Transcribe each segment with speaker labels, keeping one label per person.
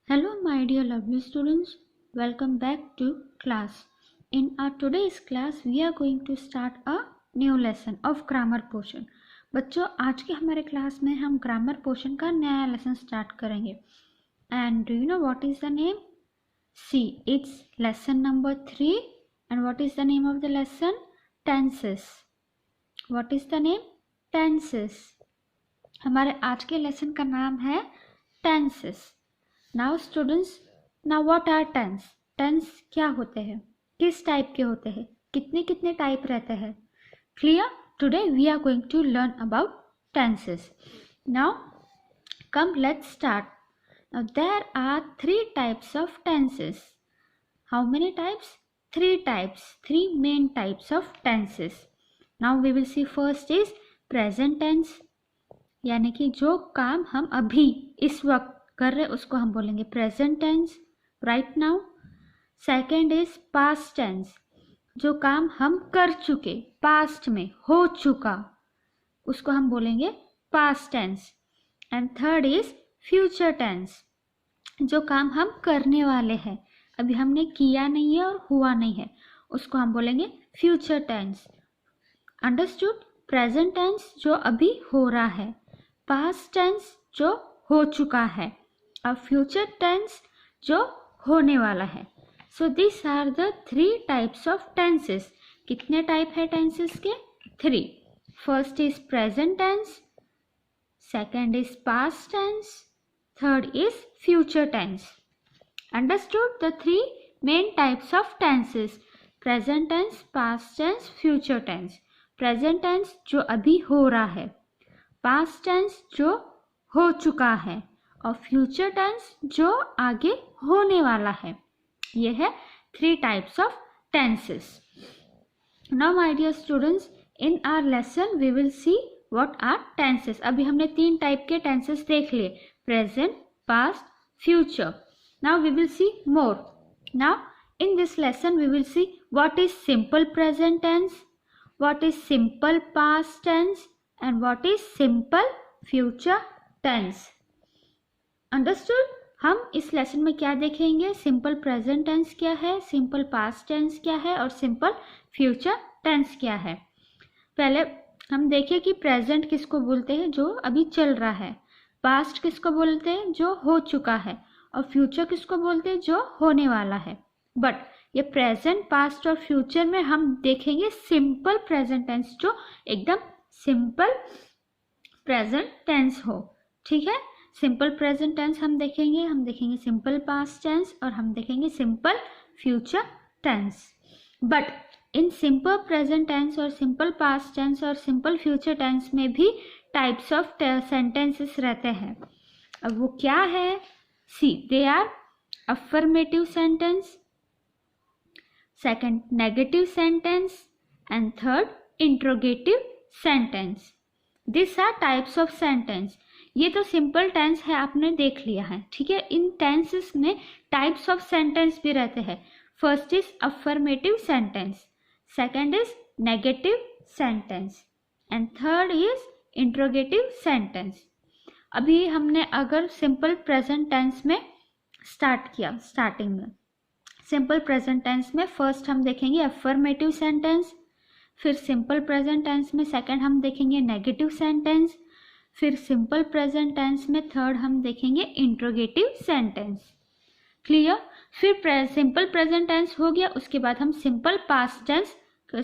Speaker 1: Hello my dear lovely students, welcome back to class. In our today's class we are going to start a new lesson of grammar portion. बच्चों आज के हमारे class में हम grammar portion का नया lesson start करेंगे. And do you know what is the name? See, it's lesson number 3. And what is the name of the lesson? Tenses. What is the name? Tenses. हमारे आज के lesson का नाम है tenses. Now students, now what are tense? Tense क्या होते हैं, किस टाइप के होते हैं, कितने कितने टाइप रहते हैं? Clear? Today we are going to learn about tenses. Now come let's start. Now there are 3 types of tenses. How many types? 3 types, 3 main types of tenses. Now we will see first is present tense, यानी कि जो काम हम अभी इस वक्त कर रहे उसको हम बोलेंगे present tense, right now. Second is past tense, जो काम हम कर चुके, पास्ट में हो चुका, उसको हम बोलेंगे past tense. And third is future tense, जो काम हम करने वाले हैं, अभी हमने किया नहीं है और हुआ नहीं है, उसको हम बोलेंगे future tense. Understood? Present tense जो अभी हो रहा है, पास्ट टेंस जो हो चुका है, और फ्यूचर टेंस जो होने वाला है. So this are the 3 types of tenses. कितने टाइप है टेंसेस के? 3. First is present tense, second is past tense, third is future tense. Understood the 3 main types of tenses? Present tense, past tense, future tense. Present tense जो अभी हो रहा है, past tense जो हो चुका है, और फ्यूचर टेंस जो आगे होने वाला है. ये है 3 types of tenses. Now my dear students, in our lesson we will see what are tenses. अभी हमने 3 टाइप के टेंसेस देख लिए, present, past, future. Now we will see more. Now in this lesson we will see what is simple present tense, what is simple past tense, and what is simple future tense. Understood? हम इस lesson में क्या देखेंगे? Simple present tense क्या है, simple past tense क्या है, और सिंपल फ्यूचर टेंस क्या है. पहले हम देखें कि प्रेजेंट किसको बोलते हैं, जो अभी चल रहा है, पास्ट किसको बोलते हैं, जो हो चुका है, और फ्यूचर किसको बोलते हैं, जो होने वाला है. बट ये प्रेजेंट, पास्ट और फ्यूचर में हम देखेंगे सिंपल प्रेजेंट टेंस, जो एकदम सिंपल प्रेजेंट टेंस हो. ठीक है? सिंपल प्रेजेंट टेंस हम देखेंगे सिंपल पास्ट टेंस, और हम देखेंगे simple future tense. But in simple present tense और सिंपल पास्ट टेंस और सिंपल फ्यूचर टेंस में भी टाइप्स ऑफ सेंटेंसेस रहते हैं. अब वो क्या है? See, they are affirmative sentence, second negative sentence, and third interrogative sentence. This are types of sentence. ये तो सिंपल टेंस है, आपने देख लिया है. ठीक है? इन टेंसेस में टाइप्स ऑफ सेंटेंस भी रहते हैं. First is affirmative sentence, second is negative sentence, and third is interrogative sentence. अभी हमने अगर सिंपल प्रेजेंट टेंस में स्टार्ट किया, स्टार्टिंग में सिंपल प्रेजेंट टेंस में फर्स्ट हम देखेंगे अफर्मेटिव सेंटेंस, फिर सिंपल प्रेजेंट टेंस में सेकंड हम देखेंगे नेगेटिव सेंटेंस, फिर सिंपल प्रेजेंट टेंस में थर्ड हम देखेंगे इंट्रोगेटिव सेंटेंस. क्लियर? फिर सिंपल प्रेजेंट टेंस हो गया, उसके बाद हम सिंपल पास्ट टेंस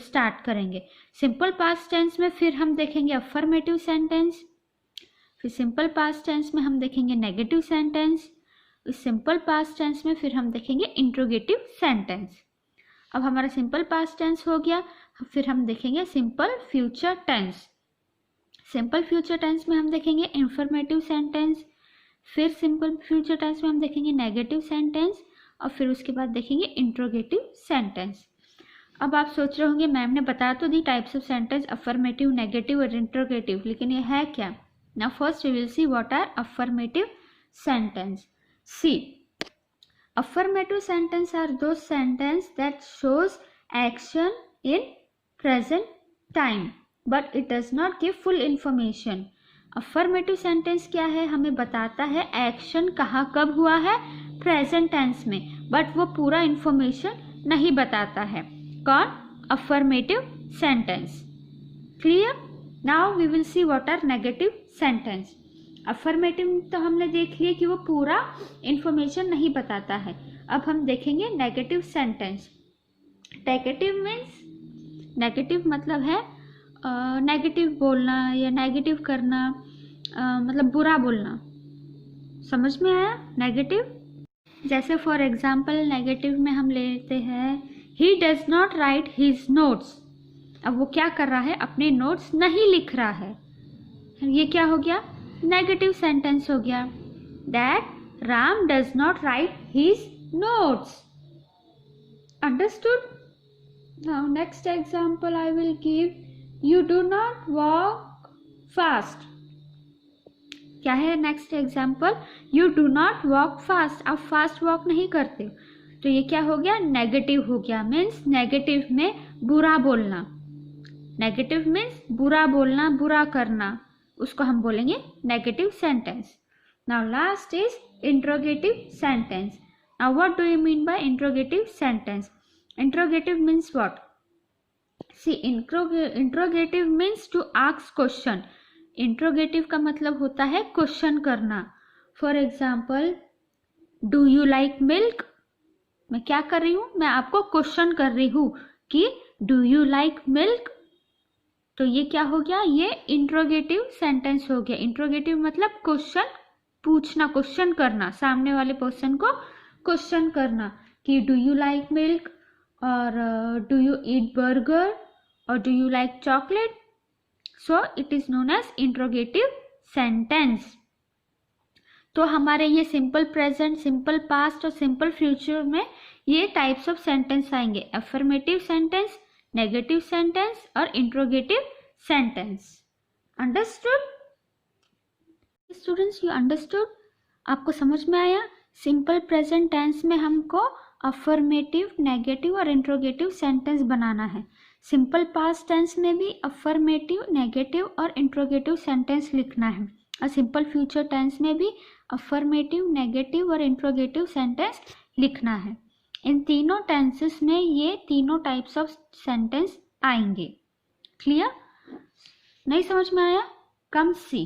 Speaker 1: स्टार्ट करेंगे. सिंपल पास्ट टेंस में फिर हम देखेंगे अफर्मेटिव सेंटेंस, फिर सिंपल पास्ट टेंस में हम देखेंगे negative sentence, simple past tense में फिर हम देखेंगे इंट्रोगेटिव सेंटेंस. अब हमारा सिंपल पास्ट टेंस हो गया, फिर हम देखेंगे simple future tense. Simple future tense में हम देखेंगे इंफॉर्मेटिव सेंटेंस, फिर सिंपल फ्यूचर टेंस में हम देखेंगे नेगेटिव सेंटेंस, और फिर उसके बाद देखेंगे इंट्रोगेटिव सेंटेंस. अब आप सोच रहे होंगे मैम ने बता तो दी types of sentence, affirmative, negative और इंट्रोगेटिव, लेकिन ये है क्या? Now first we will see what are affirmative sentence. See, affirmative sentence are those sentence that shows action in present time but it does not give full information. Affirmative sentence क्या है? हमें बताता है action कहाँ कब हुआ है, present tense में, बट वो पूरा इंफॉर्मेशन नहीं बताता है। कौन? Affirmative sentence. Clear? Now we will see what are negative sentence. Affirmative तो हमने देख लिया कि वो पूरा इंफॉर्मेशन नहीं बताता है। अब हम देखेंगे नेगेटिव सेंटेंस। नेगेटिव मतलब है नेगेटिव बोलना या नेगेटिव करना, मतलब बुरा बोलना। समझ में आया? नेगेटिव, जैसे फॉर एग्जाम्पल नेगेटिव में हम लेते हैं ही does not right his notes. अब वो क्या कर रहा है? अपने नोट्स नहीं लिख रहा है। ये क्या हो गया? नेगेटिव सेंटेंस हो गया। That Ram does not right his notes. Understood? Now next example I will give, you do not walk fast. क्या है next example? You do not walk fast. आप फास्ट वॉक नहीं करते, तो ये क्या हो गया? नेगेटिव हो गया। मीन्स नेगेटिव में बुरा बोलना। नेगेटिव मीन्स बुरा बोलना, बुरा करना, उसको हम बोलेंगे negative sentence. Now last is interrogative sentence. Now what do you mean by interrogative sentence? Interrogative means what? See, interrogative means to ask question. Interrogative का मतलब होता है क्वेश्चन करना। For example, do you like milk? मैं क्या कर रही हूँ? मैं आपको क्वेश्चन कर रही हूँ कि डू यू लाइक मिल्क। तो ये क्या हो गया? ये इंट्रोगेटिव सेंटेंस हो गया। इंट्रोगेटिव मतलब क्वेश्चन पूछना, क्वेश्चन करना, सामने वाले पर्सन को क्वेश्चन करना कि डू यू लाइक मिल्क, और डू यू ईट बर्गर, और do you like chocolate. So it is known as interrogative sentence. तो हमारे ये सिंपल प्रेजेंट, सिंपल पास्ट और सिंपल फ्यूचर में ये टाइप्स ऑफ सेंटेंस आएंगे। अफर्मेटिव सेंटेंस, नेगेटिव सेंटेंस और interrogative sentence. Understood? Students, you understood? आपको समझ में आया? सिंपल प्रेजेंट टेंस में हमको अफर्मेटिव, नेगेटिव और इंट्रोगेटिव सेंटेंस बनाना है। सिंपल पास्ट टेंस में भी अफर्मेटिव, नेगेटिव और इंट्रोगेटिव सेंटेंस लिखना है, और सिंपल फ्यूचर टेंस में भी अफर्मेटिव, नेगेटिव और इंट्रोगेटिव सेंटेंस लिखना है। इन तीनों टेंसेस में ये तीनों टाइप्स ऑफ सेंटेंस आएंगे। क्लियर? नहीं समझ में आया? Come see.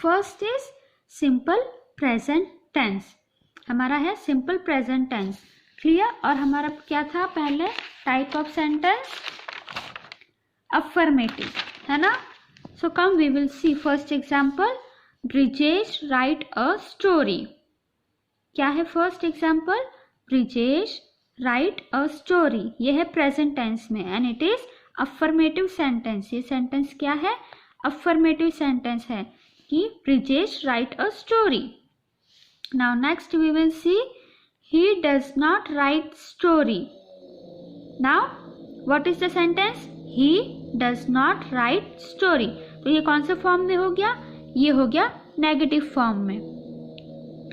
Speaker 1: First is simple present tense. हमारा है सिंपल प्रेजेंट टेंस। क्लियर? और हमारा क्या था पहले टाइप ऑफ सेंटेंस? अफर्मेटिव, है ना? So come we will see first example, Brijesh write a story. क्या है first example? Brijesh write a story. ये है प्रेजेंट टेंस में and it is affirmative sentence. ये सेंटेंस क्या है? अफर्मेटिव सेंटेंस है कि Brijesh write a story. Now next we will see he does not write story. Now what is the sentence? he does not write story. तो ये कौन से form में हो गया? ये हो गया नेगेटिव फॉर्म में।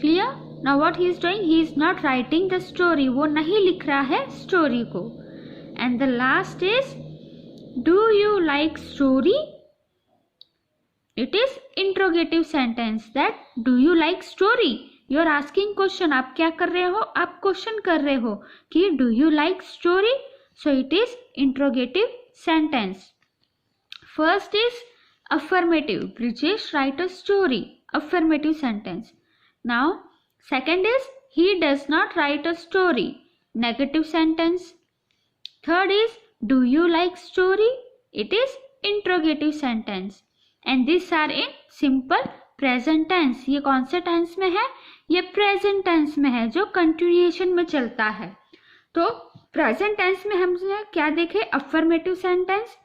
Speaker 1: Clear? Now what he is doing? He is not writing the story. वो नहीं लिख रहा है स्टोरी को। And the last is do you like story? It is interrogative sentence that do you like story. You are asking question. आप क्या कर रहे हो? आप क्वेश्चन कर रहे हो कि do you like story. So it is interrogative sentence. First is affirmative, Brijesh write a story, affirmative sentence. Now second is he does not write a story, negative sentence. Third is do you like story, it is interrogative sentence. And this are in simple present tense. ये कौन से tense में है? ये present tense में है जो continuation में चलता है। तो प्रेजेंट टेंस में हमने क्या देखे? अफर्मेटिव सेंटेंस,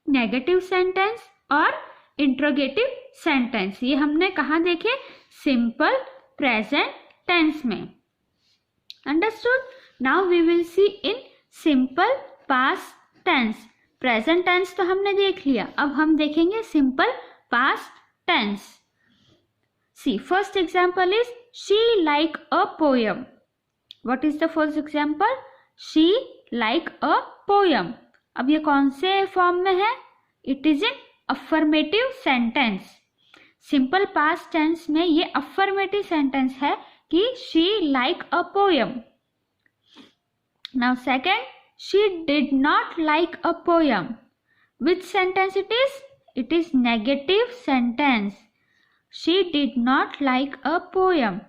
Speaker 1: नेगेटिव सेंटेंस और इंट्रोगेटिव सेंटेंस। ये हमने कहाँ देखे? सिंपल प्रेजेंट टेंस में। Understood? Now we will see in simple past tense. Present tense तो हमने देख लिया, अब हम देखेंगे simple past tense. See, first example is she like a poem. What is the first example? She like a poem. अब ये कौन से फॉर्म में है? It is in affirmative sentence. Simple past tense में ये अफर्मेटिव सेंटेंस है कि she like a poem. Now second, she did not like a poem. Which sentence it is? It is negative sentence. She did not like a poem,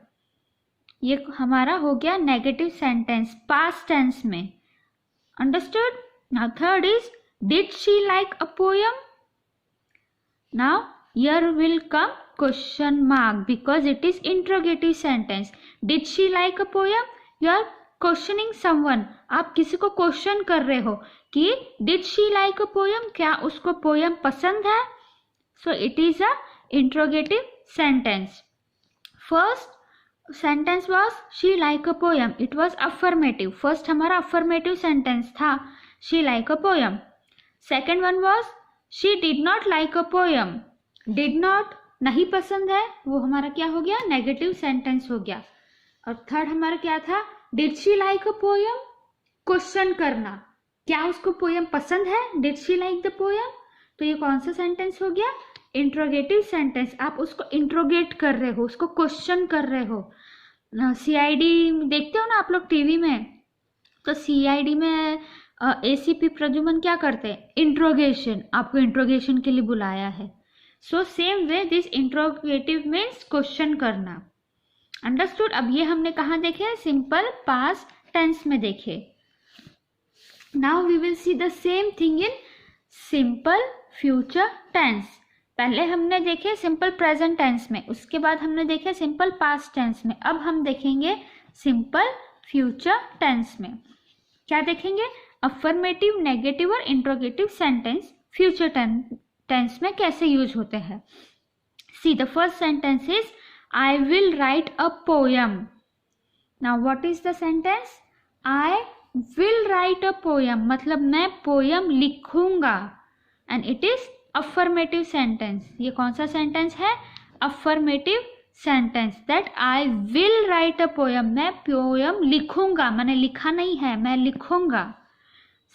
Speaker 1: ये हमारा हो गया negative sentence past tense में. Understood? Now third is did she like a poem. Now here will come question mark because it is interrogative sentence. Did she like a poem? You are questioning someone. आप किसी को question कर रहे हो कि did she like a poem? क्या उसको poem पसंद है? So it is a interrogative sentence. First sentence was she like a poem. It was affirmative. First हमारा affirmative sentence था she like a poem. Second one was she did not like a poem. Did not नहीं पसंद है, वो हमारा क्या हो गया? नेगेटिव सेंटेंस हो गया. और थर्ड हमारा क्या था? Did she like a poem. Question करना, क्या उसको पोयम पसंद है? Did she like the poem. तो ये कौन सा सेंटेंस हो गया? Interrogative sentence. आप उसको इंट्रोगेट कर रहे हो, उसको क्वेश्चन कर रहे हो. सीआईडी देखते हो ना आप लोग टीवी में, तो सीआईडी में एसीपी प्रद्युमन क्या करते हैं? इंट्रोगेशन. आपको इंट्रोगेशन के लिए बुलाया है. So same way this interrogative means question करना. अंडरस्टूड? अब ये हमने कहाँ देखे? सिंपल पास्ट टेंस में देखे. Now we will see the same thing in simple future tense. पहले हमने देखे सिंपल प्रेजेंट टेंस में, उसके बाद हमने देखे सिंपल पास्ट टेंस में. अब हम देखेंगे सिंपल फ्यूचर टेंस में. क्या देखेंगे? अफर्मेटिव, नेगेटिव और इंट्रोगेटिव सेंटेंस फ्यूचर टेंस में कैसे यूज होते हैं. See the first sentence is I will write a poem. Now what is the sentence? I will write a poem, मतलब मैं पोयम लिखूंगा. And it is affirmative sentence. ये कौन सा सेंटेंस है? Affirmative sentence. That I will write a poem, मैं poem लिखूंगा. मैंने लिखा नहीं है, मैं लिखूंगा.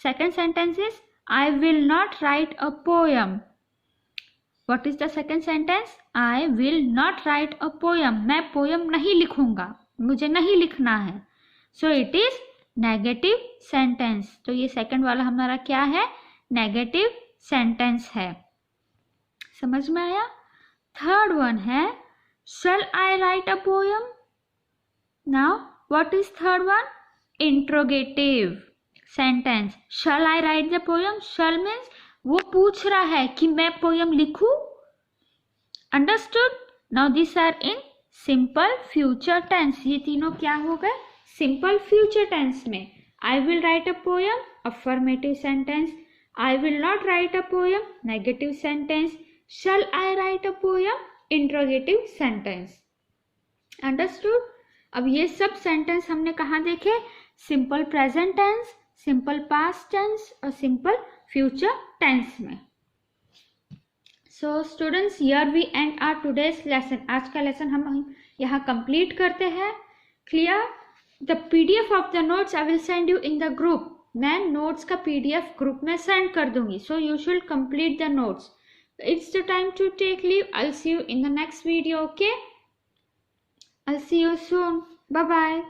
Speaker 1: Second sentence is I will not write a poem. What is the second sentence? I will not write a poem. मैं पोयम नहीं लिखूंगा, मुझे नहीं लिखना है. So it is negative sentence. तो ये सेकंड वाला हमारा क्या है? नेगेटिव सेंटेंस है. समझ में आया? थर्ड वन है shall I write a poem. Now what is third one? Interrogative sentence. Shall I write the poem? Shall means वो पूछ रहा है कि मैं पोयम लिखूं. Understood? Now this are in simple future tense. ये तीनों क्या हो गए? सिंपल फ्यूचर टेंस में. I will write a poem, affirmative sentence. I will not write a poem, negative sentence. Shall I write a poem, interrogative sentence. Understood? अब ये सब sentence हमने कहाँ देखे? Simple present tense, simple past tense और simple future tense में. So students, here we end our today's lesson. आज का लेसन हम यहाँ कंप्लीट करते हैं. Clear? The PDF of the notes I will send you in the group. मैं notes का पीडीएफ ग्रुप में सेंड कर दूंगी. So you should complete the notes. It's the time to take leave. I will see you in the next video. Okay, I will see you soon. Bye bye.